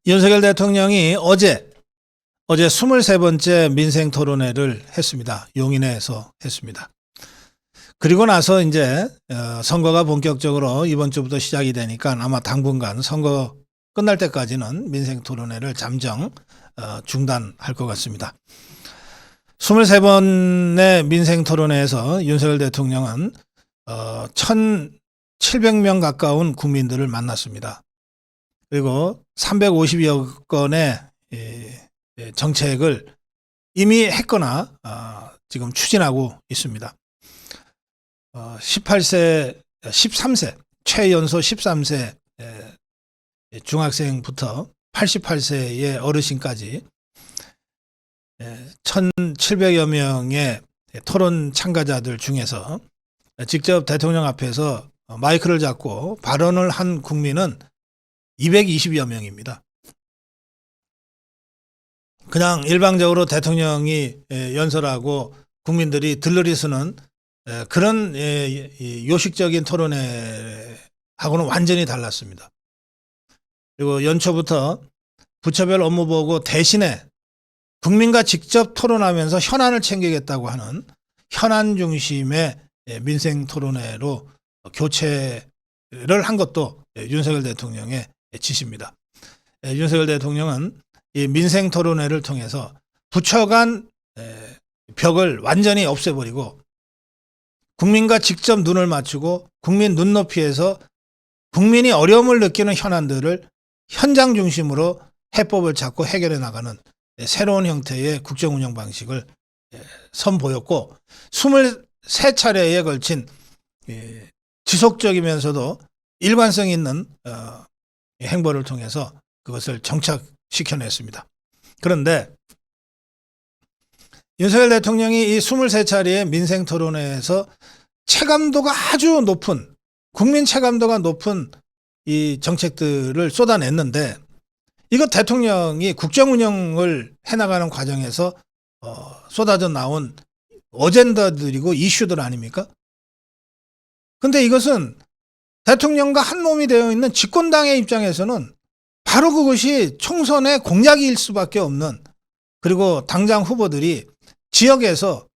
윤석열 대통령이 어제 23번째 민생 토론회를 했습니다. 용인에서 했습니다. 그리고 나서 이제 선거가 본격적으로 이번 주부터 시작이 되니까 아마 당분간 선거 끝날 때까지는 민생 토론회를 잠정 중단할 것 같습니다. 23번의 민생 토론회에서 윤석열 대통령은 1,700명 가까운 국민들을 만났습니다. 그리고 350여 건의 정책을 이미 했거나 지금 추진하고 있습니다. 13세 최연소 13세 중학생부터 88세의 어르신까지 1,700여 명의 토론 참가자들 중에서 직접 대통령 앞에서 마이크를 잡고 발언을 한 국민은 220여 명입니다. 그냥 일방적으로 대통령이 연설하고 국민들이 들러리 쓰는 그런 요식적인 토론회하고는 완전히 달랐습니다. 그리고 연초부터 부처별 업무 보고 대신에 국민과 직접 토론하면서 현안을 챙기겠다고 하는 현안 중심의 민생 토론회로 교체를 한 것도 윤석열 대통령의 지시입니다. 윤석열 대통령은 이 민생 토론회를 통해서 부처 간 벽을 완전히 없애버리고 국민과 직접 눈을 맞추고 국민 눈높이에서 국민이 어려움을 느끼는 현안들을 현장 중심으로 해법을 찾고 해결해 나가는 새로운 형태의 국정운영 방식을 선보였고 23차례에 걸친 지속적이면서도 일관성 있는 행보를 통해서 그것을 정착시켜냈습니다. 그런데 윤석열 대통령이 이 23차례의 민생 토론회에서 체감도가 아주 높은 국민 체감도가 높은 이 정책들을 쏟아냈는데 이거 대통령이 국정운영을 해나가는 과정에서 쏟아져 나온 어젠다들이고 이슈들 아닙니까? 근데 이것은 대통령과 한 몸이 되어 있는 집권당의 입장에서는 바로 그것이 총선의 공약일 수밖에 없는, 그리고 당장 후보들이 지역에서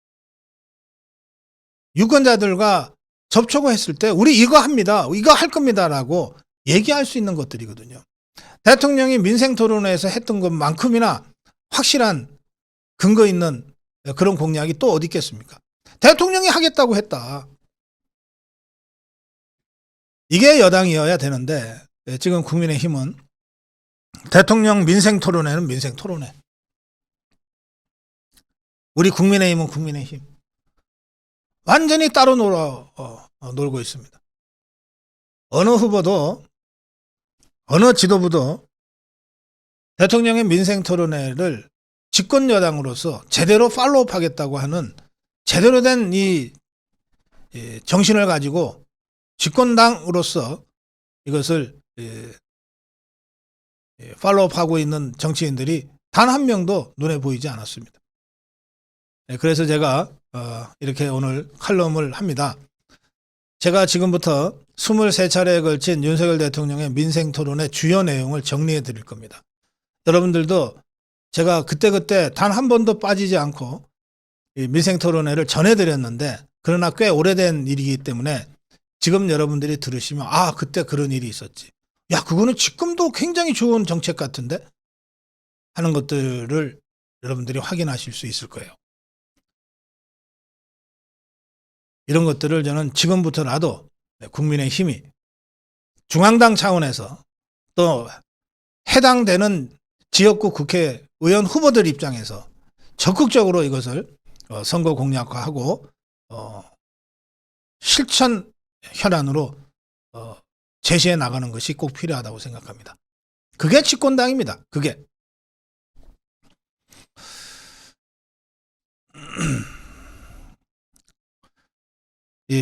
유권자들과 접촉을 했을 때 우리 이거 합니다, 이거 할 겁니다라고 얘기할 수 있는 것들이거든요. 대통령이 민생토론회에서 했던 것만큼이나 확실한 근거 있는 그런 공약이 또 어디 있겠습니까? 대통령이 하겠다고 했다. 이게 여당이어야 되는데 지금 국민의힘은 대통령 민생토론회는 민생토론회, 우리 국민의힘은 국민의힘, 완전히 따로 놀고 있습니다. 어느 후보도 어느 지도부도 대통령의 민생토론회를 집권여당으로서 제대로 팔로우하겠다고 하는 제대로 된 이 정신을 가지고 집권당으로서 이것을 팔로우하고 있는 정치인들이 단 한 명도 눈에 보이지 않았습니다. 그래서 제가 이렇게 오늘 칼럼을 합니다. 제가 지금부터 23차례에 걸친 윤석열 대통령의 민생토론의 주요 내용을 정리해 드릴 겁니다. 여러분들도 제가 그때 단 한 번도 빠지지 않고 이 민생토론회를 전해드렸는데, 그러나 꽤 오래된 일이기 때문에 지금 여러분들이 들으시면 그때 그런 일이 있었지, 야 그거는 지금도 굉장히 좋은 정책 같은데 하는 것들을 여러분들이 확인하실 수 있을 거예요. 이런 것들을 저는 지금부터라도 국민의힘이 중앙당 차원에서 또 해당되는 지역구 국회의원 후보들 입장에서 적극적으로 이것을 선거 공약화하고 실천 현안으로 제시해 나가는 것이 꼭 필요하다고 생각합니다. 그게 집권당입니다. 그게.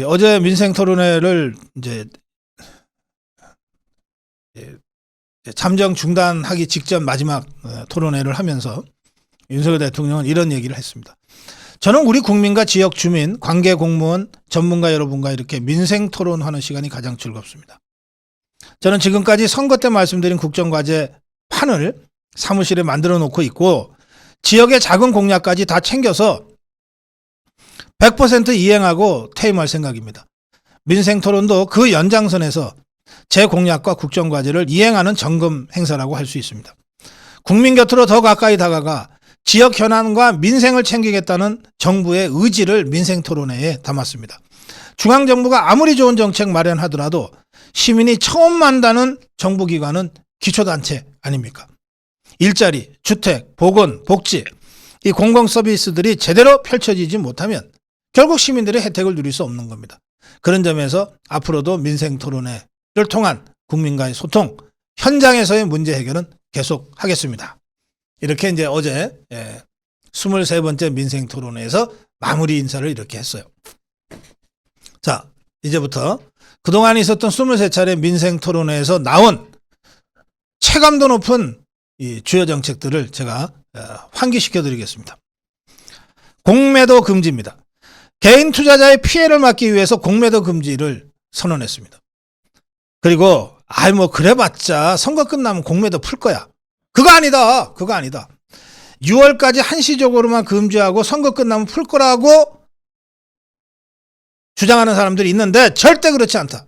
어제 민생토론회를 이제 잠정 중단하기 직전 마지막 토론회를 하면서 윤석열 대통령은 이런 얘기를 했습니다. 저는 우리 국민과 지역 주민, 관계 공무원, 전문가 여러분과 이렇게 민생 토론하는 시간이 가장 즐겁습니다. 저는 지금까지 선거 때 말씀드린 국정과제 판을 사무실에 만들어 놓고 있고 지역의 작은 공약까지 다 챙겨서 100% 이행하고 퇴임할 생각입니다. 민생토론도 그 연장선에서 제 공약과 국정과제를 이행하는 점검 행사라고 할 수 있습니다. 국민 곁으로 더 가까이 다가가 지역 현안과 민생을 챙기겠다는 정부의 의지를 민생토론회에 담았습니다. 중앙정부가 아무리 좋은 정책 마련하더라도 시민이 처음 만나는 정부기관은 기초단체 아닙니까? 일자리, 주택, 보건, 복지 이 공공서비스들이 제대로 펼쳐지지 못하면 결국 시민들의 혜택을 누릴 수 없는 겁니다. 그런 점에서 앞으로도 민생토론회를 통한 국민과의 소통, 현장에서의 문제 해결은 계속하겠습니다. 이렇게 이제 어제 23번째 민생토론회에서 마무리 인사를 이렇게 했어요. 자, 이제부터 그동안 있었던 23차례 민생토론회에서 나온 체감도 높은 이 주요 정책들을 제가 환기시켜 드리겠습니다. 공매도 금지입니다. 개인 투자자의 피해를 막기 위해서 공매도 금지를 선언했습니다. 그리고 뭐 그래봤자 선거 끝나면 공매도 풀 거야. 그거 아니다. 6월까지 한시적으로만 금지하고 선거 끝나면 풀 거라고 주장하는 사람들이 있는데 절대 그렇지 않다.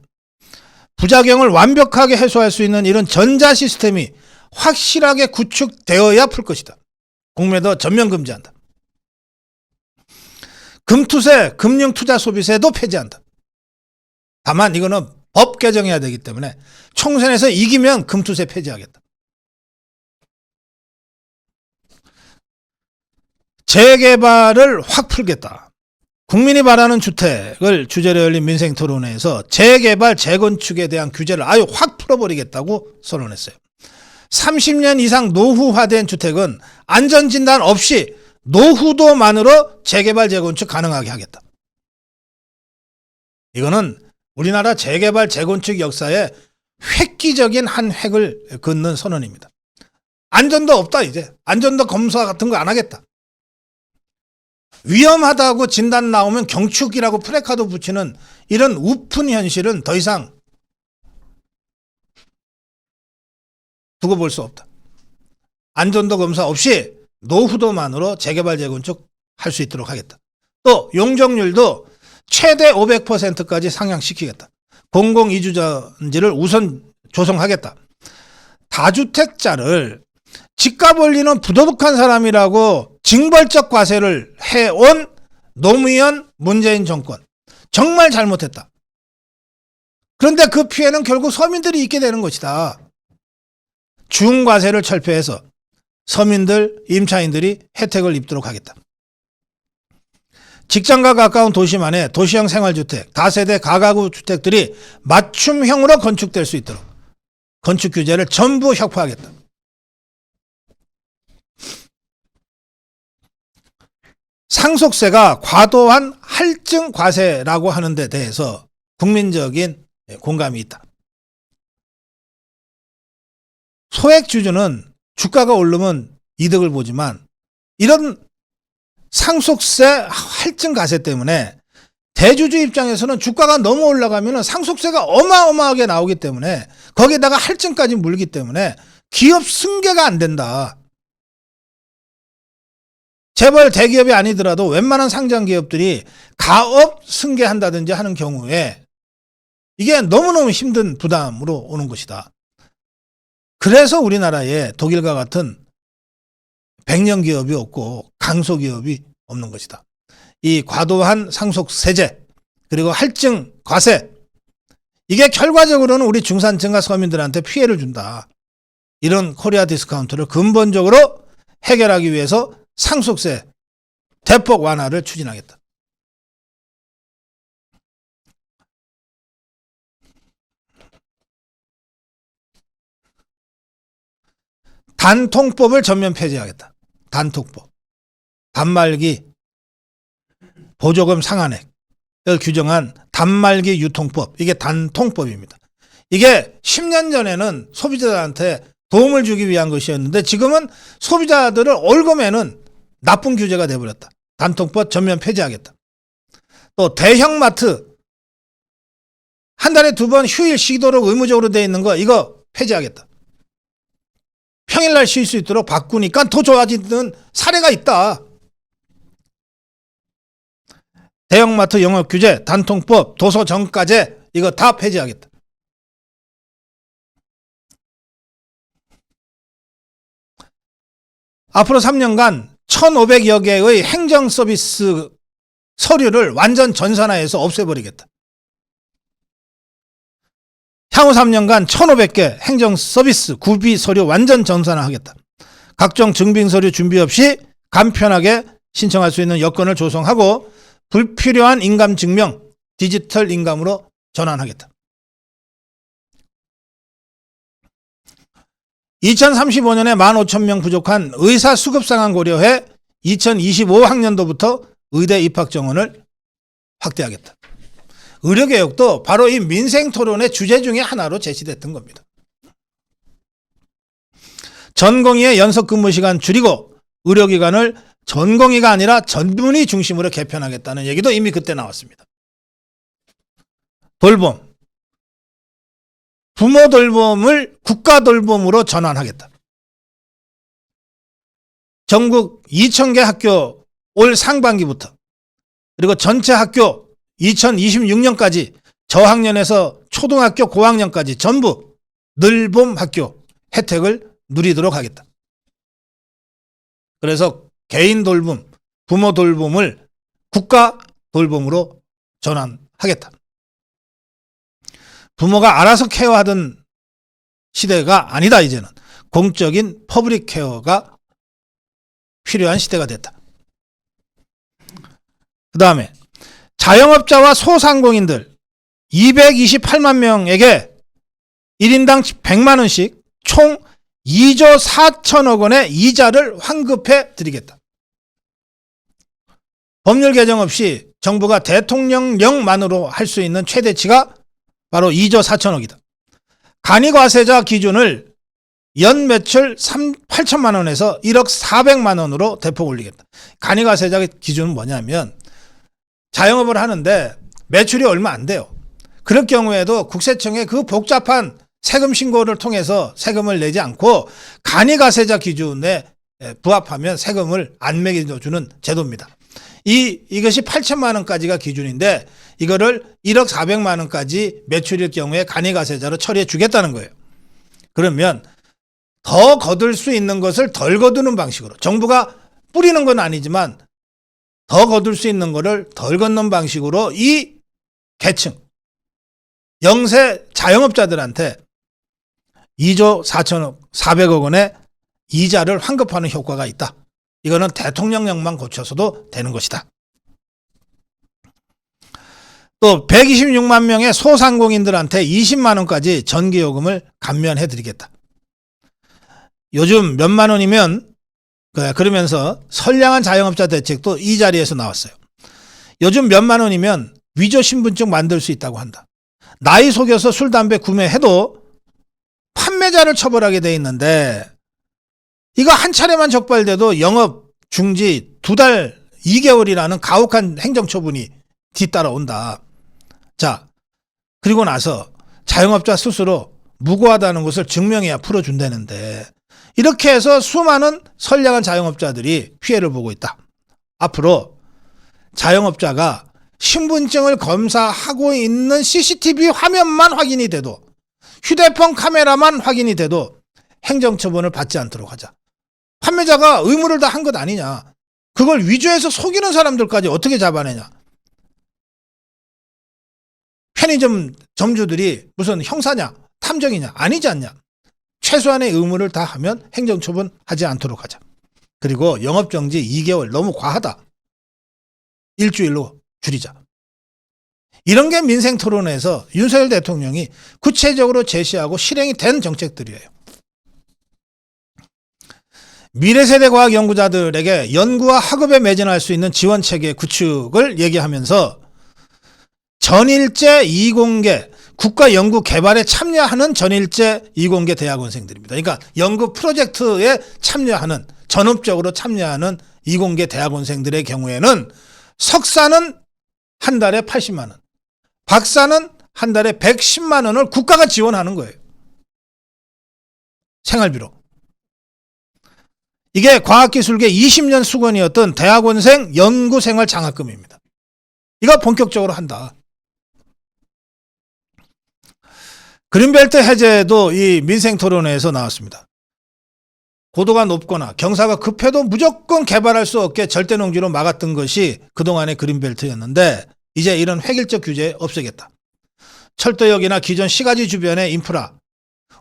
부작용을 완벽하게 해소할 수 있는 이런 전자 시스템이 확실하게 구축되어야 풀 것이다. 공매도 전면 금지한다. 금투세, 금융투자소비세도 폐지한다. 다만 이거는 법 개정해야 되기 때문에 총선에서 이기면 금투세 폐지하겠다. 재개발을 확 풀겠다. 국민이 바라는 주택을 주제로 열린 민생토론회에서 재개발, 재건축에 대한 규제를 아예 확 풀어버리겠다고 선언했어요. 30년 이상 노후화된 주택은 안전진단 없이 노후도만으로 재개발, 재건축 가능하게 하겠다. 이거는 우리나라 재개발, 재건축 역사에 획기적인 한 획을 긋는 선언입니다. 안전도 없다 이제. 안전도 검사 같은 거 안 하겠다. 위험하다고 진단 나오면 경축이라고 프래카드 붙이는 이런 우픈 현실은 더 이상 두고 볼 수 없다. 안전도 검사 없이 노후도만으로 재개발, 재건축 할 수 있도록 하겠다. 또 용적률도 최대 500%까지 상향시키겠다. 공공이주전지를 우선 조성하겠다. 다주택자를 집값 올리는 부도덕한 사람이라고 징벌적 과세를 해온 노무현 문재인 정권 정말 잘못했다. 그런데 그 피해는 결국 서민들이 입게 되는 것이다. 중과세를 철폐해서 서민들, 임차인들이 혜택을 입도록 하겠다. 직장과 가까운 도시만의 도시형 생활주택, 다세대 가가구 주택들이 맞춤형으로 건축될 수 있도록 건축 규제를 전부 혁파하겠다. 상속세가 과도한 할증 과세라고 하는 데 대해서 국민적인 공감이 있다. 소액주주는 주가가 오르면 이득을 보지만 이런 상속세 할증 과세 때문에 대주주 입장에서는 주가가 너무 올라가면 상속세가 어마어마하게 나오기 때문에 거기에다가 할증까지 물기 때문에 기업 승계가 안 된다. 재벌 대기업이 아니더라도 웬만한 상장기업들이 가업 승계한다든지 하는 경우에 이게 너무너무 힘든 부담으로 오는 것이다. 그래서 우리나라에 독일과 같은 백년 기업이 없고 강소기업이 없는 것이다. 이 과도한 상속세제 그리고 할증 과세 이게 결과적으로는 우리 중산층과 서민들한테 피해를 준다. 이런 코리아 디스카운트를 근본적으로 해결하기 위해서 상속세 대폭 완화를 추진하겠다. 단통법을 전면 폐지하겠다. 단통법. 단말기 보조금 상한액을 규정한 단말기 유통법. 이게 단통법입니다. 이게 10년 전에는 소비자들한테 도움을 주기 위한 것이었는데 지금은 소비자들을 얽어매는 나쁜 규제가 되어버렸다. 단통법 전면 폐지하겠다. 또 대형마트 한 달에 2번 휴일 쉬도록 의무적으로 되어 있는 거 이거 폐지하겠다. 평일날 쉴 수 있도록 바꾸니까 더 좋아지는 사례가 있다. 대형마트 영업 규제, 단통법, 도서 정가제 이거 다 폐지하겠다. 앞으로 3년간 1,500여 개의 행정 서비스 서류를 완전 전산화해서 없애버리겠다. 향후 3년간 1,500개 행정 서비스 구비 서류 완전 전산화하겠다. 각종 증빙 서류 준비 없이 간편하게 신청할 수 있는 여건을 조성하고 불필요한 인감 증명 디지털 인감으로 전환하겠다. 2035년에 15,000명 부족한 의사 수급 상황 고려해 2025학년도부터 의대 입학 정원을 확대하겠다. 의료개혁도 바로 이 민생토론의 주제 중에 하나로 제시됐던 겁니다. 전공의의 연속 근무 시간 줄이고 의료기관을 전공의가 아니라 전문의 중심으로 개편하겠다는 얘기도 이미 그때 나왔습니다. 돌봄. 부모 돌봄을 국가 돌봄으로 전환하겠다. 전국 2,000개 학교 올 상반기부터 그리고 전체 학교 2026년까지 저학년에서 초등학교 고학년까지 전부 늘봄 학교 혜택을 누리도록 하겠다. 그래서 개인 돌봄, 부모 돌봄을 국가 돌봄으로 전환하겠다. 부모가 알아서 케어하던 시대가 아니다. 이제는 공적인 퍼블릭 케어가 필요한 시대가 됐다. 그 다음에 자영업자와 소상공인들 228만 명에게 1인당 100만 원씩 총 2조 4천억 원의 이자를 환급해 드리겠다. 법률 개정 없이 정부가 대통령령만으로 할 수 있는 최대치가 바로 2조 4천억이다. 간이과세자 기준을 연 매출 8천만 원에서 1억 400만 원으로 대폭 올리겠다. 간이과세자 기준은 뭐냐면 자영업을 하는데 매출이 얼마 안 돼요. 그럴 경우에도 국세청에 그 복잡한 세금 신고를 통해서 세금을 내지 않고 간이과세자 기준에 부합하면 세금을 안 매겨주는 제도입니다. 이것이 8천만 원까지가 기준인데 이거를 1억 400만 원까지 매출일 경우에 간이과세자로 처리해 주겠다는 거예요. 그러면 더 거둘 수 있는 것을 덜 거두는 방식으로 정부가 뿌리는 건 아니지만 더 거둘 수 있는 거를 덜 걷는 방식으로 이 계층 영세 자영업자들한테 2조 400억 원의 이자를 환급하는 효과가 있다. 이거는 대통령령만 고쳐서도 되는 것이다. 또 126만 명의 소상공인들한테 20만 원까지 전기요금을 감면해 드리겠다. 요즘 몇만 원이면 그러면서 선량한 자영업자 대책도 이 자리에서 나왔어요. 요즘 몇만 원이면 위조 신분증 만들 수 있다고 한다. 나이 속여서 술, 담배 구매해도 판매자를 처벌하게 돼 있는데 이거 한 차례만 적발돼도 영업 중지 2달 2개월이라는 가혹한 행정처분이 뒤따라온다. 자, 그리고 나서 자영업자 스스로 무고하다는 것을 증명해야 풀어준다는데 이렇게 해서 수많은 선량한 자영업자들이 피해를 보고 있다. 앞으로 자영업자가 신분증을 검사하고 있는 CCTV 화면만 확인이 돼도 휴대폰 카메라만 확인이 돼도 행정처분을 받지 않도록 하자. 판매자가 의무를 다 한 것 아니냐. 그걸 위조해서 속이는 사람들까지 어떻게 잡아내냐. 편의점 점주들이 무슨 형사냐 탐정이냐 아니지 않냐. 최소한의 의무를 다 하면 행정처분 하지 않도록 하자. 그리고 영업정지 2개월 너무 과하다. 일주일로 줄이자. 이런 게 민생토론에서 윤석열 대통령이 구체적으로 제시하고 실행이 된 정책들이에요. 미래세대 과학 연구자들에게 연구와 학업에 매진할 수 있는 지원체계 구축을 얘기하면서 전일제 이공계 국가연구 개발에 참여하는 전일제 이공계 대학원생들입니다. 그러니까 연구 프로젝트에 참여하는 전업적으로 참여하는 이공계 대학원생들의 경우에는 석사는 한 달에 80만 원, 박사는 한 달에 110만 원을 국가가 지원하는 거예요. 생활비로. 이게 과학기술계 20년 수건이었던 대학원생 연구생활 장학금입니다. 이거 본격적으로 한다. 그린벨트 해제도 이 민생토론회에서 나왔습니다. 고도가 높거나 경사가 급해도 무조건 개발할 수 없게 절대농지로 막았던 것이 그동안의 그린벨트였는데 이제 이런 획일적 규제 없애겠다. 철도역이나 기존 시가지 주변의 인프라,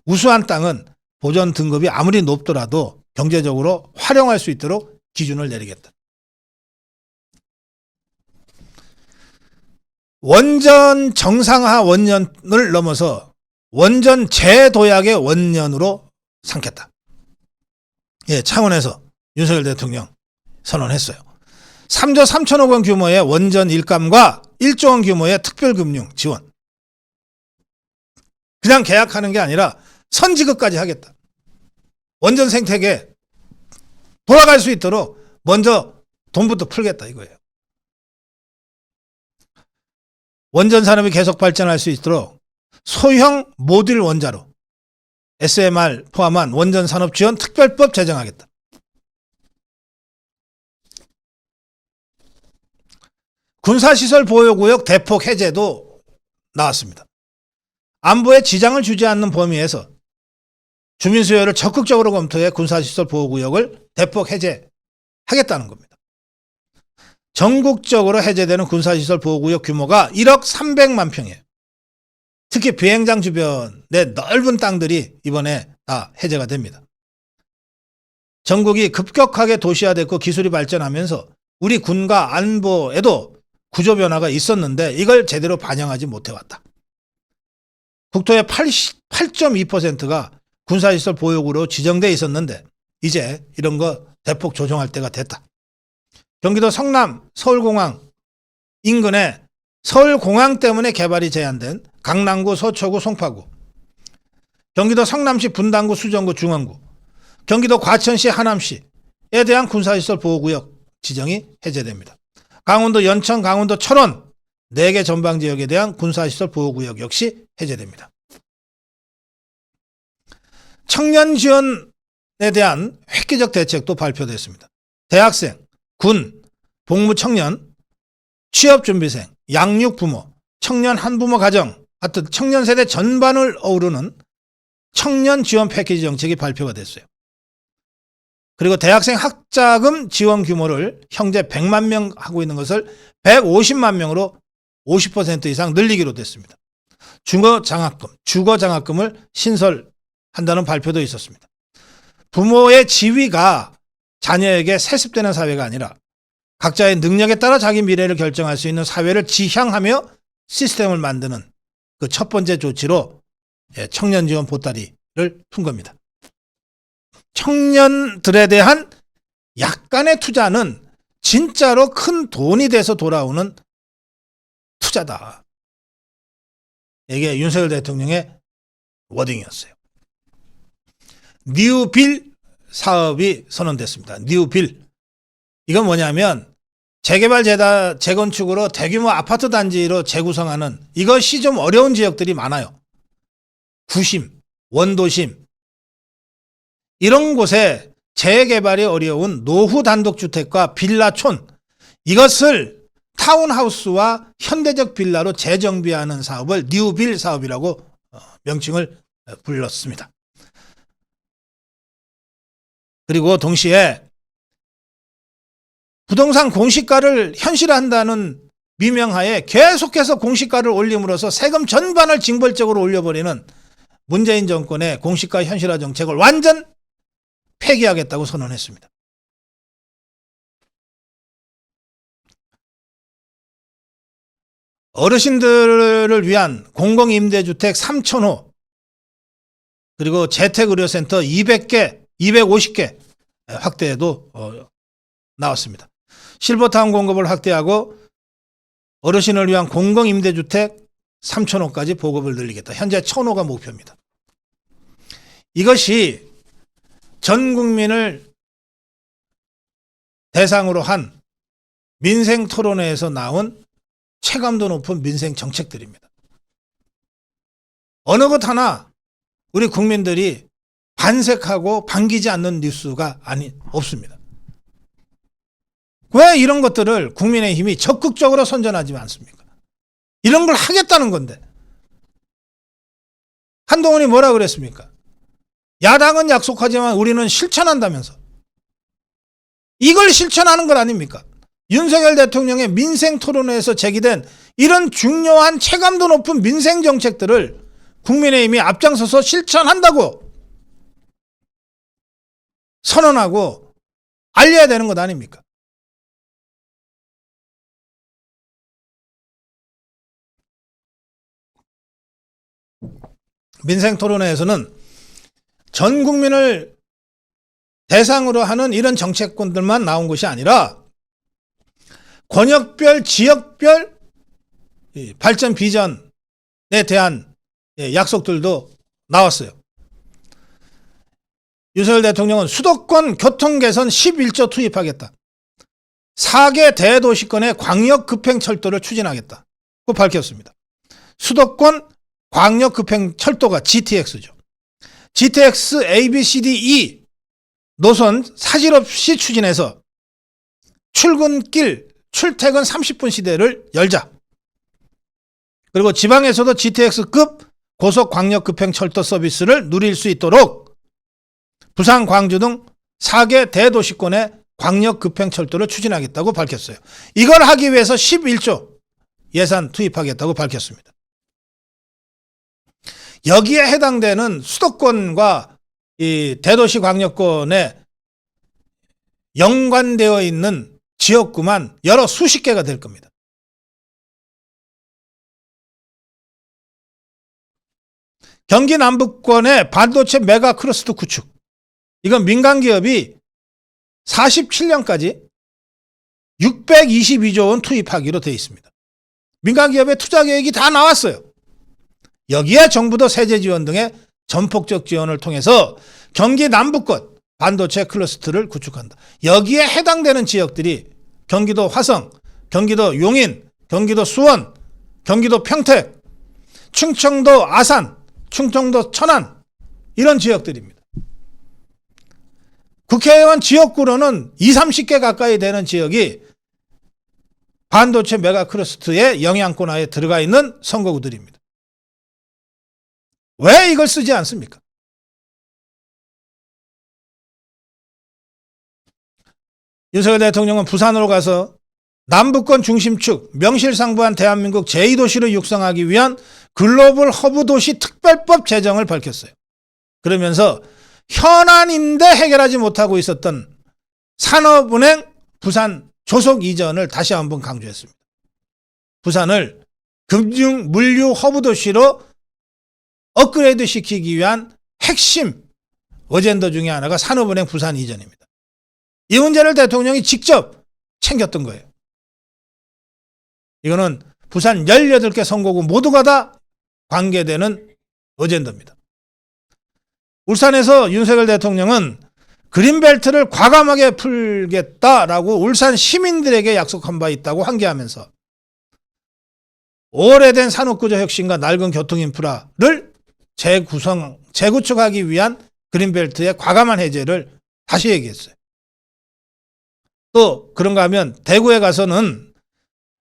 우수한 땅은 보전 등급이 아무리 높더라도 경제적으로 활용할 수 있도록 기준을 내리겠다. 원전 정상화 원년을 넘어서 원전 재도약의 원년으로 삼겠다. 예, 창원에서 윤석열 대통령 선언했어요. 3조 3천억 원 규모의 원전 일감과 1조 원 규모의 특별금융 지원. 그냥 계약하는 게 아니라 선지급까지 하겠다. 원전 생태계 돌아갈 수 있도록 먼저 돈부터 풀겠다 이거예요. 원전 산업이 계속 발전할 수 있도록 소형 모듈 원자로 SMR 포함한 원전 산업 지원 특별법 제정하겠다. 군사시설 보호구역 대폭 해제도 나왔습니다. 안보에 지장을 주지 않는 범위에서 주민 수요를 적극적으로 검토해 군사시설 보호구역을 대폭 해제하겠다는 겁니다. 전국적으로 해제되는 군사시설 보호구역 규모가 1억 300만 평이에요. 특히 비행장 주변의 넓은 땅들이 이번에 다 해제가 됩니다. 전국이 급격하게 도시화됐고 기술이 발전하면서 우리 군과 안보에도 구조 변화가 있었는데 이걸 제대로 반영하지 못해왔다. 국토의 88.2%가 군사시설 보유구로 지정돼 있었는데 이제 이런 거 대폭 조정할 때가 됐다. 경기도 성남 서울공항 인근에 서울공항 때문에 개발이 제한된 강남구, 서초구, 송파구, 경기도 성남시 분당구, 수정구, 중원구, 경기도 과천시, 하남시에 대한 군사시설 보호구역 지정이 해제됩니다. 강원도 연천, 강원도 철원 4개 전방지역에 대한 군사시설 보호구역 역시 해제됩니다. 청년 지원에 대한 획기적 대책도 발표됐습니다. 대학생, 군, 복무청년, 취업준비생, 양육부모, 청년 한부모 가정 같은 청년 세대 전반을 어우르는 청년 지원 패키지 정책이 발표가 됐어요. 그리고 대학생 학자금 지원 규모를 현재 100만 명 하고 있는 것을 150만 명으로 50% 이상 늘리기로 됐습니다. 주거장학금을 신설한다는 발표도 있었습니다. 부모의 지위가 자녀에게 세습되는 사회가 아니라 각자의 능력에 따라 자기 미래를 결정할 수 있는 사회를 지향하며 시스템을 만드는 그 첫 번째 조치로 청년 지원 보따리를 푼 겁니다. 청년들에 대한 약간의 투자는 진짜로 큰 돈이 돼서 돌아오는 투자다. 이게 윤석열 대통령의 워딩이었어요. 뉴빌 사업이 선언됐습니다. 뉴빌. 이건 뭐냐면 재건축으로 대규모 아파트 단지로 재구성하는 이것이 좀 어려운 지역들이 많아요. 구심, 원도심 이런 곳에 재개발이 어려운 노후 단독주택과 빌라촌 이것을 타운하우스와 현대적 빌라로 재정비하는 사업을 뉴빌 사업이라고 명칭을 불렀습니다. 그리고 동시에 부동산 공시가를 현실화한다는 미명하에 계속해서 공시가를 올림으로써 세금 전반을 징벌적으로 올려버리는 문재인 정권의 공시가 현실화 정책을 완전 폐기하겠다고 선언했습니다. 어르신들을 위한 공공임대주택 3,000호 그리고 재택의료센터 200개, 250개 확대도 나왔습니다. 실버타운 공급을 확대하고 어르신을 위한 공공임대주택 3,000호까지 보급을 늘리겠다. 현재 1,000호가 목표입니다. 이것이 전 국민을 대상으로 한 민생 토론회에서 나온 체감도 높은 민생 정책들입니다. 어느 것 하나 우리 국민들이 반색하고 반기지 않는 뉴스가 없습니다. 왜 이런 것들을 국민의힘이 적극적으로 선전하지 않습니까? 이런 걸 하겠다는 건데. 한동훈이 뭐라 그랬습니까? 야당은 약속하지만 우리는 실천한다면서. 이걸 실천하는 것 아닙니까? 윤석열 대통령의 민생 토론회에서 제기된 이런 중요한 체감도 높은 민생 정책들을 국민의힘이 앞장서서 실천한다고 선언하고 알려야 되는 것 아닙니까? 민생 토론회에서는 전 국민을 대상으로 하는 이런 정책권들만 나온 것이 아니라 권역별, 지역별 발전 비전에 대한 약속들도 나왔어요. 윤석열 대통령은 수도권 교통개선 11조 투입하겠다. 4개 대도시권의 광역급행철도를 추진하겠다고 밝혔습니다. 수도권 광역급행철도가 GTX죠. GTX ABCDE 노선 사질 없이 추진해서 출근길 출퇴근 30분 시대를 열자. 그리고 지방에서도 GTX급 고속광역급행철도 서비스를 누릴 수 있도록 부산, 광주 등 4개 대도시권의 광역급행철도를 추진하겠다고 밝혔어요. 이걸 하기 위해서 11조 예산 투입하겠다고 밝혔습니다. 여기에 해당되는 수도권과 이 대도시 광역권에 연관되어 있는 지역구만 여러 수십 개가 될 겁니다. 경기 남부권의 반도체 메가 클러스터 구축. 이건 민간 기업이 47년까지 622조 원 투입하기로 되어 있습니다. 민간 기업의 투자 계획이 다 나왔어요. 여기에 정부도 세제 지원 등의 전폭적 지원을 통해서 경기 남부권 반도체 클러스터를 구축한다. 여기에 해당되는 지역들이 경기도 화성, 경기도 용인, 경기도 수원, 경기도 평택, 충청도 아산, 충청도 천안 이런 지역들입니다. 국회의원 지역구로는 20, 30개 가까이 되는 지역이 반도체 메가 클러스터의 영향권 하에 들어가 있는 선거구들입니다. 왜 이걸 쓰지 않습니까? 윤석열 대통령은 부산으로 가서 남부권 중심축 명실상부한 대한민국 제2도시를 육성하기 위한 글로벌 허브 도시 특별법 제정을 밝혔어요. 그러면서 현안인데 해결하지 못하고 있었던 산업은행 부산 조속 이전을 다시 한번 강조했습니다. 부산을 금융 물류 허브 도시로 업그레이드 시키기 위한 핵심 어젠더 중에 하나가 산업은행 부산 이전입니다. 이 문제를 대통령이 직접 챙겼던 거예요. 이거는 부산 18개 선거구 모두가 다 관계되는 어젠더입니다. 울산에서 윤석열 대통령은 그린벨트를 과감하게 풀겠다라고 울산 시민들에게 약속한 바 있다고 환기하면서 오래된 산업구조 혁신과 낡은 교통인프라를 재구축하기 위한 그린벨트의 과감한 해제를 다시 얘기했어요. 또 그런가 하면 대구에 가서는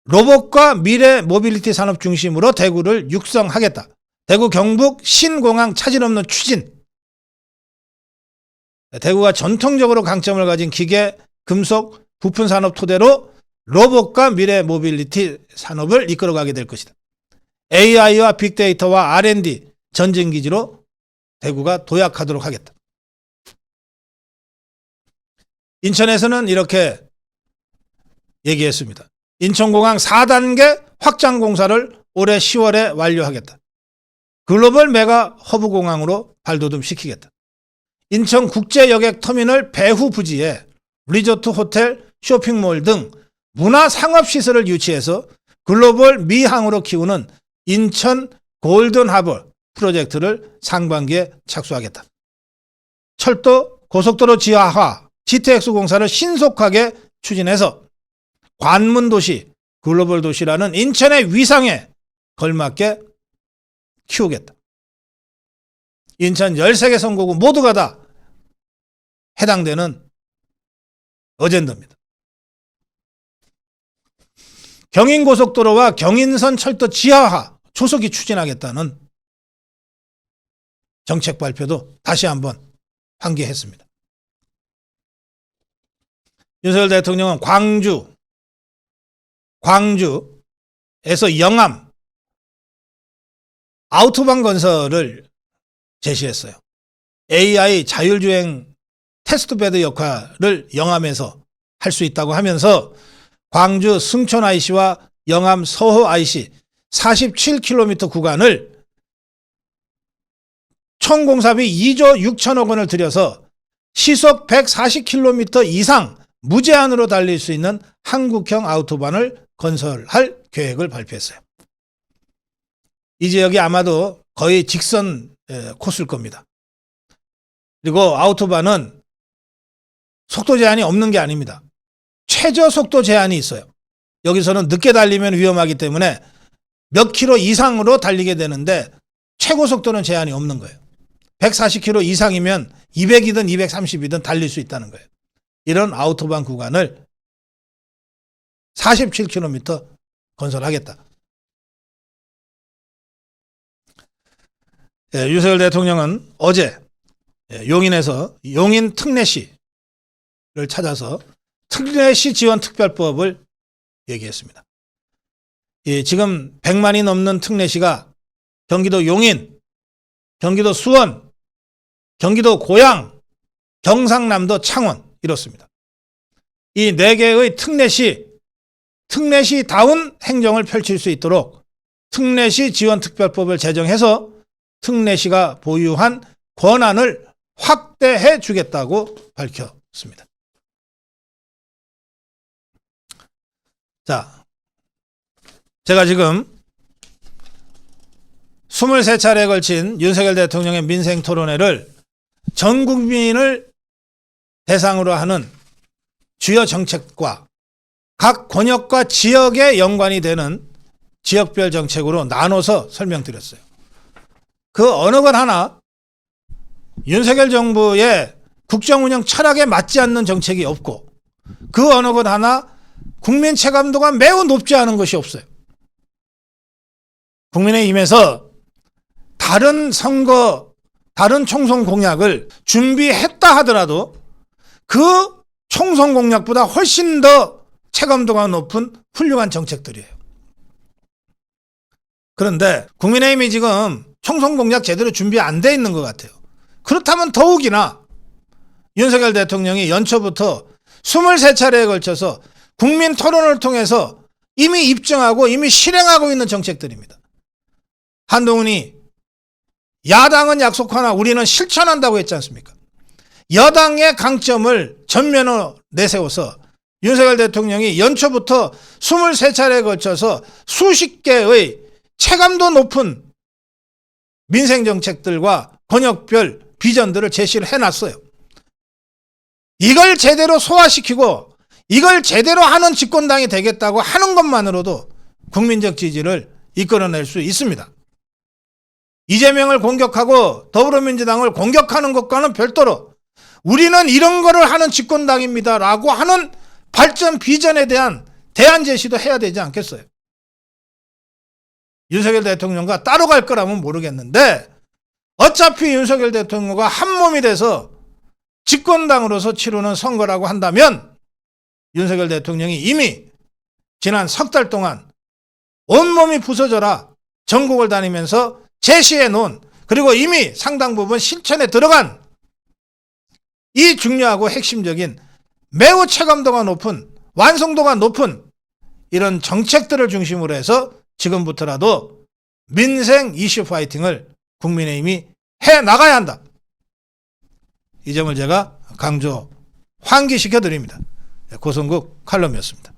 로봇과 미래 모빌리티 산업 중심으로 대구를 육성하겠다. 대구 경북 신공항 차질 없는 추진. 대구가 전통적으로 강점을 가진 기계, 금속, 부품 산업 토대로 로봇과 미래 모빌리티 산업을 이끌어가게 될 것이다. AI와 빅데이터와 R&D 전쟁기지로 대구가 도약하도록 하겠다. 인천에서는 이렇게 얘기했습니다. 인천공항 4단계 확장 공사를 올해 10월에 완료하겠다. 글로벌 메가 허브 공항으로 발돋움 시키겠다. 인천국제여객 터미널 배후 부지에 리조트 호텔, 쇼핑몰 등 문화상업시설을 유치해서 글로벌 미항으로 키우는 인천 골든하버 프로젝트를 상반기에 착수하겠다. 철도, 고속도로 지하화, GTX 공사를 신속하게 추진해서 관문도시, 글로벌 도시라는 인천의 위상에 걸맞게 키우겠다. 인천 13개 선거구 모두가 다 해당되는 어젠더입니다. 경인고속도로와 경인선 철도 지하화 조속히 추진하겠다는 정책 발표도 다시 한번 환기했습니다. 윤석열 대통령은 광주에서 영암 아우토반 건설을 제시했어요. AI 자율주행 테스트베드 역할을 영암에서 할 수 있다고 하면서 광주 승천 IC와 영암 서호 IC 47km 구간을 총 공사비 2조 6천억 원을 들여서 시속 140km 이상 무제한으로 달릴 수 있는 한국형 아우토반을 건설할 계획을 발표했어요. 이 지역이 아마도 거의 직선 코스일 겁니다. 그리고 아우토반은 속도 제한이 없는 게 아닙니다. 최저 속도 제한이 있어요. 여기서는 늦게 달리면 위험하기 때문에 몇 킬로 이상으로 달리게 되는데 최고 속도는 제한이 없는 거예요. 140km 이상이면 200이든 230이든 달릴 수 있다는 거예요. 이런 아우토반 구간을 47km 건설하겠다. 윤석열 대통령은 어제 용인에서 용인 특례시를 찾아서 특례시 지원 특별법을 얘기했습니다. 지금 100만이 넘는 특례시가 경기도 용인, 경기도 수원, 경기도 고양, 경상남도 창원 이렇습니다. 이 4개의 특례시다운 행정을 펼칠 수 있도록 특례시 지원 특별법을 제정해서 특례시가 보유한 권한을 확대해 주겠다고 밝혔습니다. 자, 제가 지금 23차례에 걸친 윤석열 대통령의 민생 토론회를 전 국민을 대상으로 하는 주요 정책과 각 권역과 지역에 연관이 되는 지역별 정책으로 나눠서 설명드렸어요. 그 어느 것 하나 윤석열 정부의 국정운영 철학에 맞지 않는 정책이 없고 그 어느 것 하나 국민 체감도가 매우 높지 않은 것이 없어요. 국민의힘에서 다른 총선 공약을 준비했다 하더라도 그 총선 공약보다 훨씬 더 체감도가 높은 훌륭한 정책들이에요. 그런데 국민의힘이 지금 총선 공약 제대로 준비 안 돼 있는 것 같아요. 그렇다면 더욱이나 윤석열 대통령이 연초부터 23차례에 걸쳐서 국민 토론을 통해서 이미 입증하고 이미 실행하고 있는 정책들입니다. 한동훈이 야당은 약속하나 우리는 실천한다고 했지 않습니까? 여당의 강점을 전면으로 내세워서 윤석열 대통령이 연초부터 23차례에 걸쳐서 수십 개의 체감도 높은 민생정책들과 권역별 비전들을 제시를 해놨어요. 이걸 제대로 소화시키고 이걸 제대로 하는 집권당이 되겠다고 하는 것만으로도 국민적 지지를 이끌어낼 수 있습니다. 이재명을 공격하고 더불어민주당을 공격하는 것과는 별도로 우리는 이런 거를 하는 집권당입니다 라고 하는 발전 비전에 대한 대안 제시도 해야 되지 않겠어요? 윤석열 대통령과 따로 갈 거라면 모르겠는데 어차피 윤석열 대통령과 한 몸이 돼서 집권당으로서 치르는 선거라고 한다면 윤석열 대통령이 이미 지난 석 달 동안 온몸이 부서져라 전국을 다니면서 제시해 놓은 그리고 이미 상당 부분 실천에 들어간 이 중요하고 핵심적인 매우 체감도가 높은 완성도가 높은 이런 정책들을 중심으로 해서 지금부터라도 민생 이슈 파이팅을 국민의힘이 해나가야 한다. 이 점을 제가 강조 환기시켜 드립니다. 고성국 칼럼이었습니다.